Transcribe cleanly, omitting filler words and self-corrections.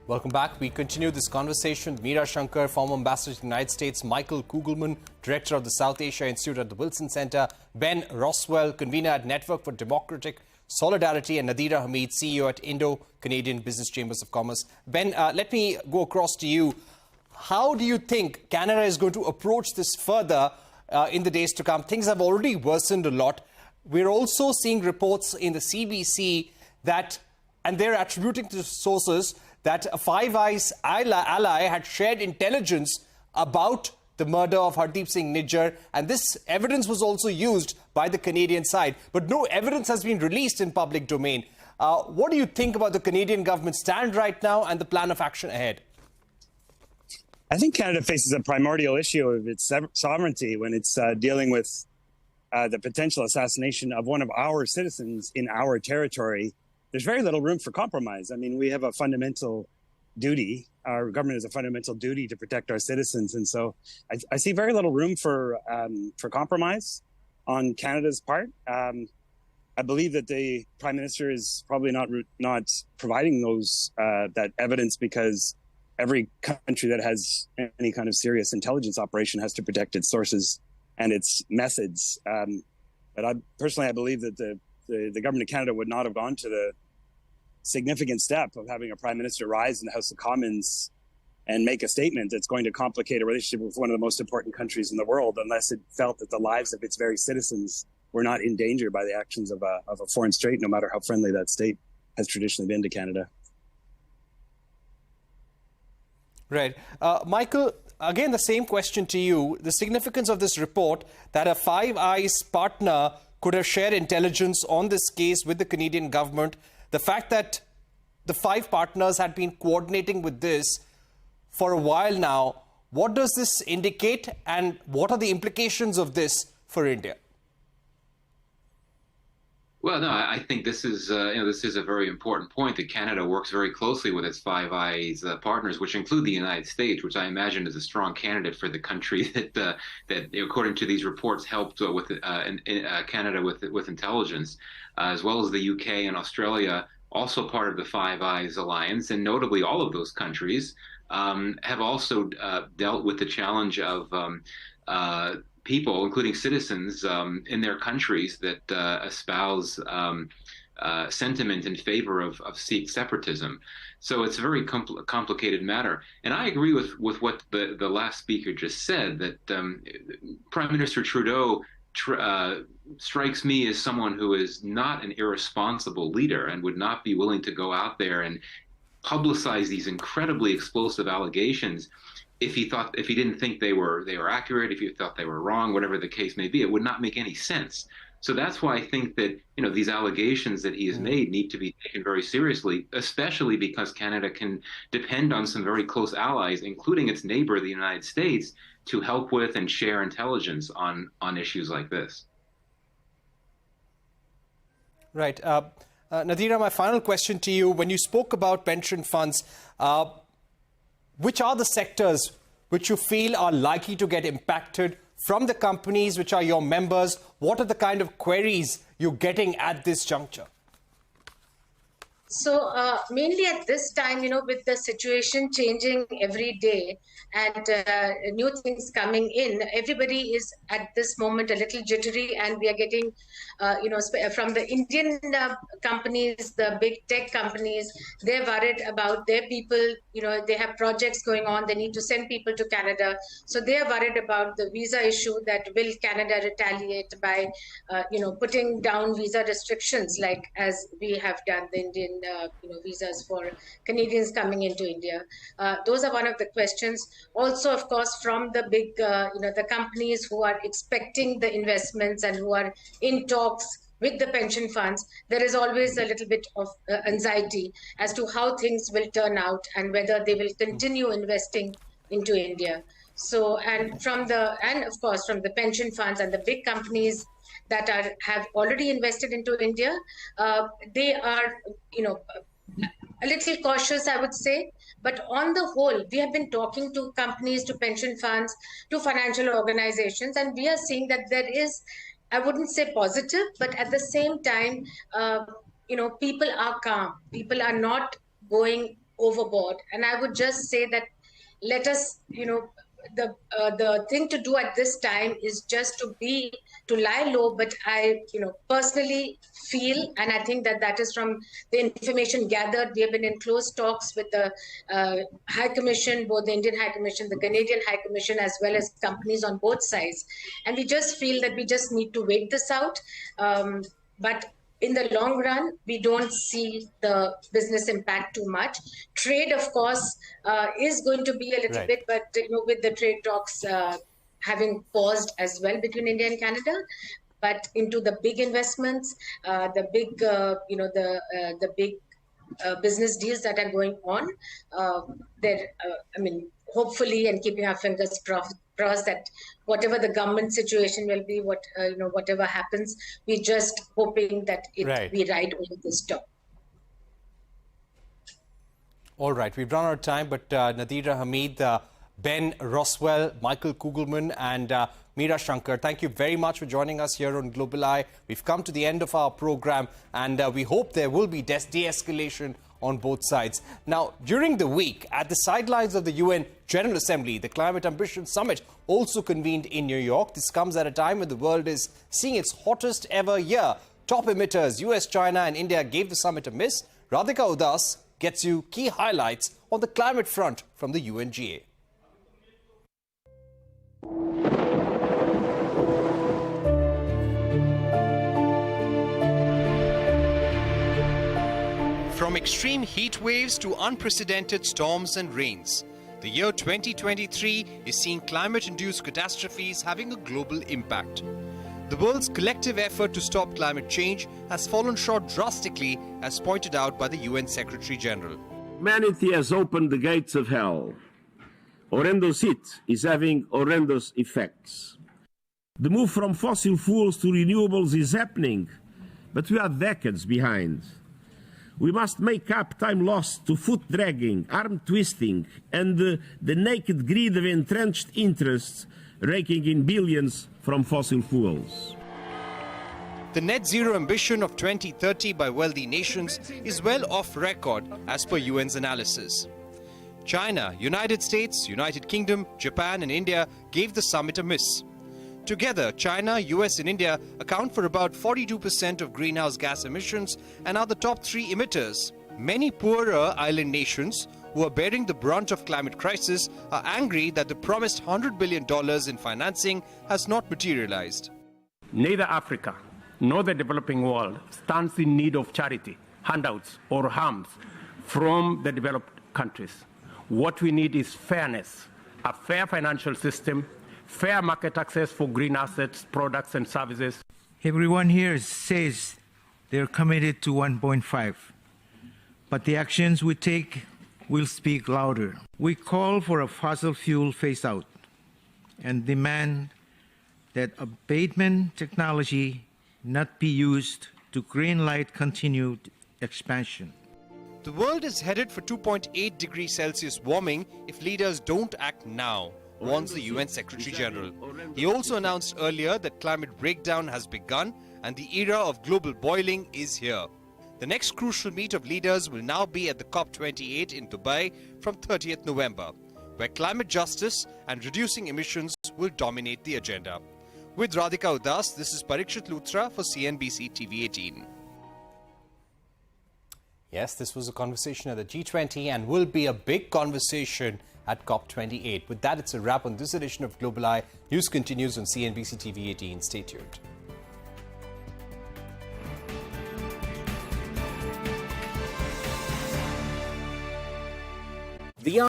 Welcome back. We continue this conversation with Meera Shankar, former ambassador to the United States, Michael Kugelman, director of the South Asia Institute at the Wilson Center, Ben Roswell, convener at Network for Democratic Solidarity, and Nadira Hamid, CEO at Indo-Canadian Business Chambers of Commerce. Ben, let me go across to you. How do you think Canada is going to approach this further in the days to come? Things have already worsened a lot. We're also seeing reports in the CBC that, and they're attributing to sources, that a Five Eyes ally had shared intelligence about the murder of Hardeep Singh Nijjar, and this evidence was also used by the Canadian side. But no evidence has been released in public domain. What do you think about the Canadian government stand right now and the plan of action ahead? I think Canada faces a primordial issue of its sovereignty when it's dealing with the potential assassination of one of our citizens in our territory. There's very little room for compromise. I mean, we have a fundamental duty. Our government has a fundamental duty to protect our citizens. And so I see very little room for compromise on Canada's part. I believe that the Prime Minister is probably not providing those that evidence because every country that has any kind of serious intelligence operation has to protect its sources and its methods. But I believe that the government of Canada would not have gone to the significant step of having a prime minister rise in the House of Commons and make a statement that's going to complicate a relationship with one of the most important countries in the world unless it felt that the lives of its very citizens were not in danger by the actions of a foreign state, no matter how friendly that state has traditionally been to Canada. Right. Michael, again, the same question to you. The significance of this report that a Five Eyes partner could have shared intelligence on this case with the Canadian government, the fact that the five partners had been coordinating with this for a while now, what does this indicate and what are the implications of this for India? Well, no, I think this is this is a very important point that Canada works very closely with its Five Eyes partners, which include the United States, which I imagine is a strong candidate for the country that according to these reports, helped with Canada with intelligence, as well as the UK and Australia, also part of the Five Eyes alliance, and notably all of those countries have also dealt with the challenge of people, including citizens in their countries that espouse sentiment in favor of Sikh separatism. So it's a very complicated matter. And I agree with what the last speaker just said, that Prime Minister Trudeau strikes me as someone who is not an irresponsible leader and would not be willing to go out there and publicize these incredibly explosive allegations if he didn't think they were accurate, if he thought they were wrong, whatever the case may be. It would not make any sense. So that's why I think that these allegations that he has made need to be taken very seriously, especially because Canada can depend on some very close allies, including its neighbor, the United States, to help with and share intelligence on issues like this. Right. Nadira, my final question to you. When you spoke about pension funds, which are the sectors which you feel are likely to get impacted from the companies which are your members? What are the kind of queries you're getting at this juncture? So mainly at this time, with the situation changing every day and new things coming in, everybody is at this moment a little jittery, and we are getting, from the Indian companies, the big tech companies, they're worried about their people. They have projects going on. They need to send people to Canada. So they're worried about the visa issue, that will Canada retaliate by, putting down visa restrictions, like as we have done the Indian visas for Canadians coming into India. Those are one of the questions. Also, of course, from the big, the companies who are expecting the investments and who are in talks with the pension funds, there is always a little bit of anxiety as to how things will turn out and whether they will continue investing into India. So, and of course, from the pension funds and the big companies that have already invested into India, they are, a little cautious, I would say. But on the whole, we have been talking to companies, to pension funds, to financial organizations, and we are seeing that there is, I wouldn't say positive, but at the same time, people are calm. People are not going overboard. And I would just say that let us, the thing to do at this time is just to lie low. But I, personally feel, and I think that is from the information gathered. We have been in close talks with the High Commission, both the Indian High Commission, the Canadian High Commission, as well as companies on both sides. And we just feel that we just need to wait this out. But in the long run, we don't see the business impact too much. Trade, of course, is going to be a little bit, but with the trade talks having paused as well between India and Canada, but into the big investments, the big, business deals that are going on, hopefully, and keeping our fingers crossed that whatever the government situation will be, whatever happens, we're just hoping that we ride over this storm. All right, we've run out of time, but Nadira Hamid, Ben Roswell, Michael Kugelman, and Meera Shankar, thank you very much for joining us here on Global Eye. We've come to the end of our program, and we hope there will be de-escalation on both sides. Now, during the week, at the sidelines of the UN General Assembly, the Climate Ambition Summit also convened in New York. This comes at a time when the world is seeing its hottest ever year. Top emitters, US, China and India gave the summit a miss. Radhika Udas gets you key highlights on the climate front from the UNGA. From extreme heat waves to unprecedented storms and rains, the year 2023 is seeing climate-induced catastrophes having a global impact. The world's collective effort to stop climate change has fallen short drastically, as pointed out by the UN Secretary-General. Humanity has opened the gates of hell. Horrendous heat is having horrendous effects. The move from fossil fuels to renewables is happening, but we are decades behind. We must make up time lost to foot dragging, arm twisting, and the naked greed of entrenched interests raking in billions from fossil fuels. The net zero ambition of 2030 by wealthy nations is well off record as per UN's analysis. China, United States, United Kingdom, Japan and India gave the summit a miss. Together, China, US and India account for about 42% of greenhouse gas emissions and are the top three emitters. Many poorer island nations who are bearing the brunt of climate crisis are angry that the promised $100 billion in financing has not materialized. Neither Africa nor the developing world stands in need of charity, handouts or harms from the developed countries. What we need is fairness, a fair financial system, fair market access for green assets, products and services. Everyone here says they're committed to 1.5, but the actions we take will speak louder. We call for a fossil fuel phase-out and demand that abatement technology not be used to greenlight continued expansion. The world is headed for 2.8 degrees Celsius warming if leaders don't act now, warns the UN Secretary-General. He also announced earlier that climate breakdown has begun and the era of global boiling is here. The next crucial meet of leaders will now be at the COP28 in Dubai from 30th November, where climate justice and reducing emissions will dominate the agenda. With Radhika Udas, this is Parikshit Luthra for CNBC-TV18. Yes, this was a conversation at the G20 and will be a big conversation at COP28. With that, it's a wrap on this edition of Global Eye. News continues on CNBC-TV18. Stay tuned.